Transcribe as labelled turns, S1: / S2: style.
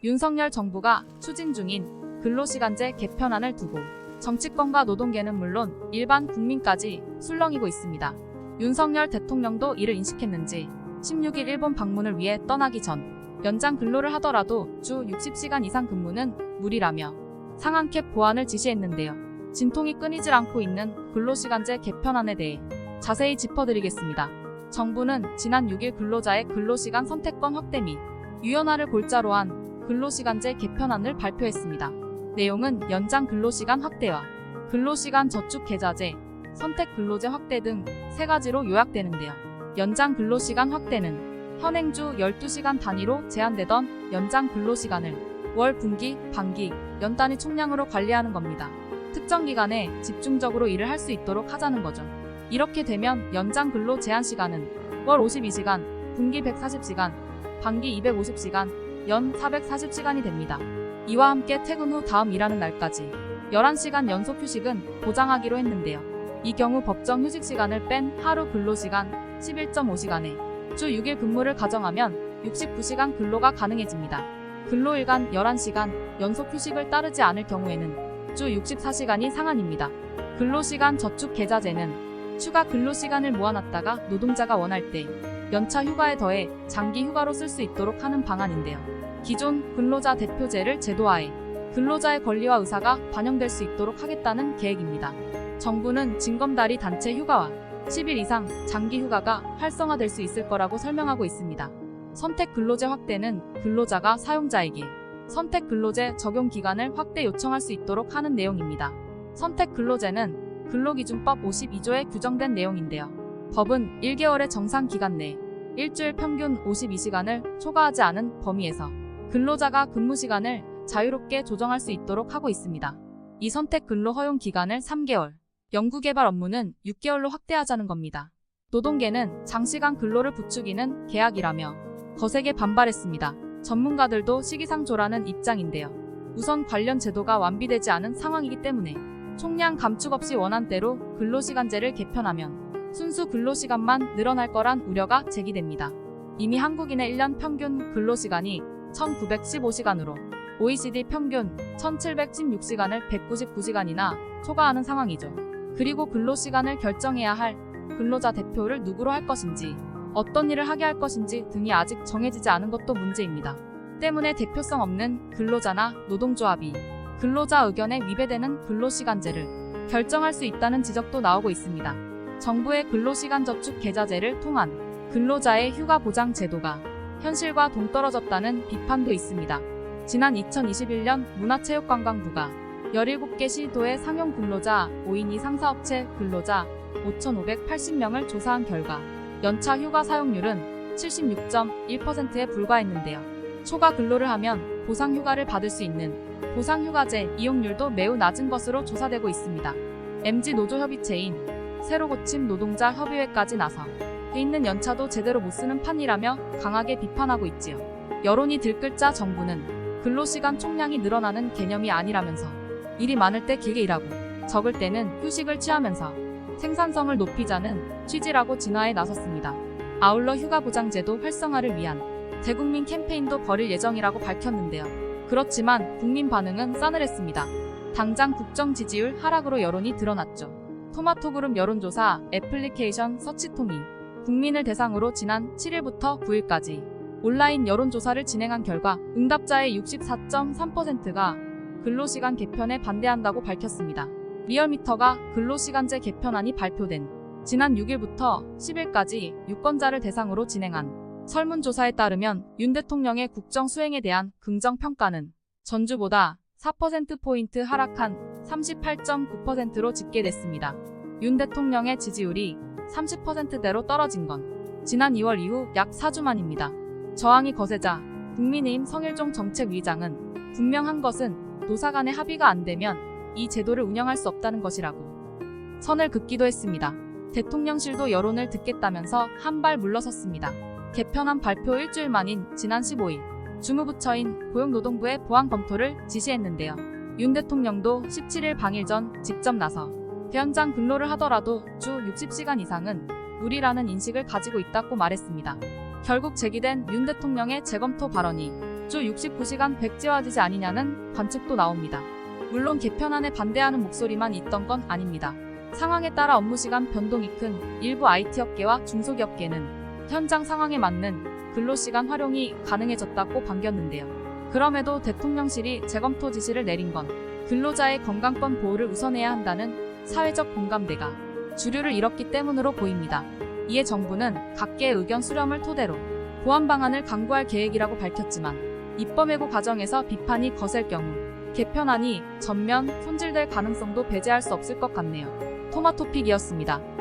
S1: 윤석열 정부가 추진 중인 근로시간제 개편안을 두고 정치권과 노동계는 물론 일반 국민까지 술렁이고 있습니다. 윤석열 대통령도 이를 인식했는지 16일 일본 방문을 위해 떠나기 전 연장 근로를 하더라도 주 60시간 이상 근무는 무리라며 상한캡 보완을 지시했는데요. 진통이 끊이질 않고 있는 근로시간제 개편안에 대해 자세히 짚어드리겠습니다. 정부는 지난 6일 근로자의 근로시간 선택권 확대 및 유연화를 골자로 한 근로시간제 개편안을 발표했습니다. 내용은 연장 근로시간 확대와 근로시간 저축 계좌제, 선택 근로제 확대 등 3가지로 요약되는데요. 연장 근로시간 확대는 현행주 12시간 단위로 제한되던 연장 근로시간을 월, 분기, 반기, 연 단위 총량으로 관리하는 겁니다. 특정 기간에 집중적으로 일을 할 수 있도록 하자는 거죠. 이렇게 되면 연장 근로 제한 시간은 월 52시간, 분기 140시간, 반기 250시간, 연 440시간이 됩니다. 이와 함께 퇴근 후 다음 일하는 날까지 11시간 연속 휴식은 보장하기로 했는데요. 이 경우 법정 휴식 시간을 뺀 하루 근로시간 11.5시간에 주 6일 근무를 가정하면 69시간 근로가 가능해집니다. 근로일간 11시간 연속 휴식을 따르지 않을 경우에는 주 64시간이 상한입니다. 근로시간 저축 계좌제는 추가 근로시간을 모아놨다가 노동자가 원할 때 연차 휴가에 더해 장기 휴가로 쓸 수 있도록 하는 방안인데요. 기존 근로자 대표제를 제도화해 근로자의 권리와 의사가 반영될 수 있도록 하겠다는 계획입니다. 정부는 징검다리 단체 휴가와 10일 이상 장기 휴가가 활성화될 수 있을 거라고 설명하고 있습니다. 선택 근로제 확대는 근로자가 사용자에게 선택 근로제 적용 기간을 확대 요청할 수 있도록 하는 내용입니다. 선택 근로제는 근로기준법 52조에 규정된 내용인데요. 법은 1개월의 정상 기간 내 일주일 평균 52시간을 초과하지 않은 범위에서 근로자가 근무 시간을 자유롭게 조정할 수 있도록 하고 있습니다. 이 선택 근로 허용 기간을 3개월, 연구개발 업무는 6개월로 확대하자는 겁니다. 노동계는 장시간 근로를 부추기는 계약이라며 거세게 반발했습니다. 전문가들도 시기상조라는 입장인데요. 우선 관련 제도가 완비되지 않은 상황이기 때문에 총량 감축 없이 원안대로 근로시간제를 개편하면 순수 근로시간만 늘어날 거란 우려가 제기됩니다. 이미 한국인의 1년 평균 근로시간이 1915시간으로 OECD 평균 1716시간을 199시간이나 초과하는 상황이죠. 그리고 근로시간을 결정해야 할 근로자 대표를 누구로 할 것인지, 어떤 일을 하게 할 것인지 등이 아직 정해지지 않은 것도 문제입니다. 때문에 대표성 없는 근로자나 노동조합이 근로자 의견에 위배되는 근로시간제를 결정할 수 있다는 지적도 나오고 있습니다. 정부의 근로시간 저축 계좌제를 통한 근로자의 휴가 보장 제도가 현실과 동떨어졌다는 비판도 있습니다. 지난 2021년 문화체육관광부가 17개 시도의 상용 근로자 5인 이상 사업체 근로자 5,580명을 조사한 결과 연차 휴가 사용률은 76.1%에 불과했는데요. 초과 근로를 하면 보상휴가를 받을 수 있는 보상휴가제 이용률도 매우 낮은 것으로 조사되고 있습니다. MG노조협의체인 새로고침 노동자 협의회까지 나서 돼 있는 연차도 제대로 못 쓰는 판이라며 강하게 비판하고 있지요. 여론이 들끓자 정부는 근로시간 총량이 늘어나는 개념이 아니라면서 일이 많을 때 길게 일하고 적을 때는 휴식을 취하면서 생산성을 높이자는 취지라고 진화에 나섰습니다. 아울러 휴가보장제도 활성화를 위한 대국민 캠페인도 벌일 예정이라고 밝혔는데요. 그렇지만 국민 반응은 싸늘했습니다. 당장 국정 지지율 하락으로 여론이 드러났죠. 토마토그룹 여론조사 애플리케이션 서치통이 국민을 대상으로 지난 7일부터 9일까지 온라인 여론조사를 진행한 결과 응답자의 64.3%가 근로시간 개편에 반대한다고 밝혔습니다. 리얼미터가 근로시간제 개편안이 발표된 지난 6일부터 10일까지 유권자를 대상으로 진행한 설문조사에 따르면 윤 대통령의 국정 수행에 대한 긍정평가는 전주보다 4%포인트 하락한 38.9%로 집계됐습니다. 윤 대통령의 지지율이 30%대로 떨어진 건 지난 2월 이후 약 4주 만입니다. 저항이 거세자 국민의힘 성일종 정책위의장은 분명한 것은 노사 간의 합의가 안 되면 이 제도를 운영할 수 없다는 것이라고 선을 긋기도 했습니다. 대통령실도 여론을 듣겠다면서 한 발 물러섰습니다. 개편안 발표 일주일 만인 지난 15일 주무부처인 고용노동부의 보완 검토를 지시했는데요. 윤 대통령도 17일 방일 전 직접 나서 대연장 근로를 하더라도 주 60시간 이상은 무리라는 인식을 가지고 있다고 말했습니다. 결국 제기된 윤 대통령의 재검토 발언이 주 69시간 백지화되지 아니냐는 관측도 나옵니다. 물론 개편안에 반대하는 목소리만 있던 건 아닙니다. 상황에 따라 업무시간 변동이 큰 일부 IT업계와 중소기업계는 현장 상황에 맞는 근로시간 활용이 가능해졌다고 반겼는데요. 그럼에도 대통령실이 재검토 지시를 내린 건 근로자의 건강권 보호를 우선해야 한다는 사회적 공감대가 주류를 잃었기 때문으로 보입니다. 이에 정부는 각계의 의견 수렴을 토대로 보완 방안을 강구할 계획이라고 밝혔지만 입법 예고 과정에서 비판이 거셀 경우 개편안이 전면 손질될 가능성도 배제할 수 없을 것 같네요. 토마토픽이었습니다.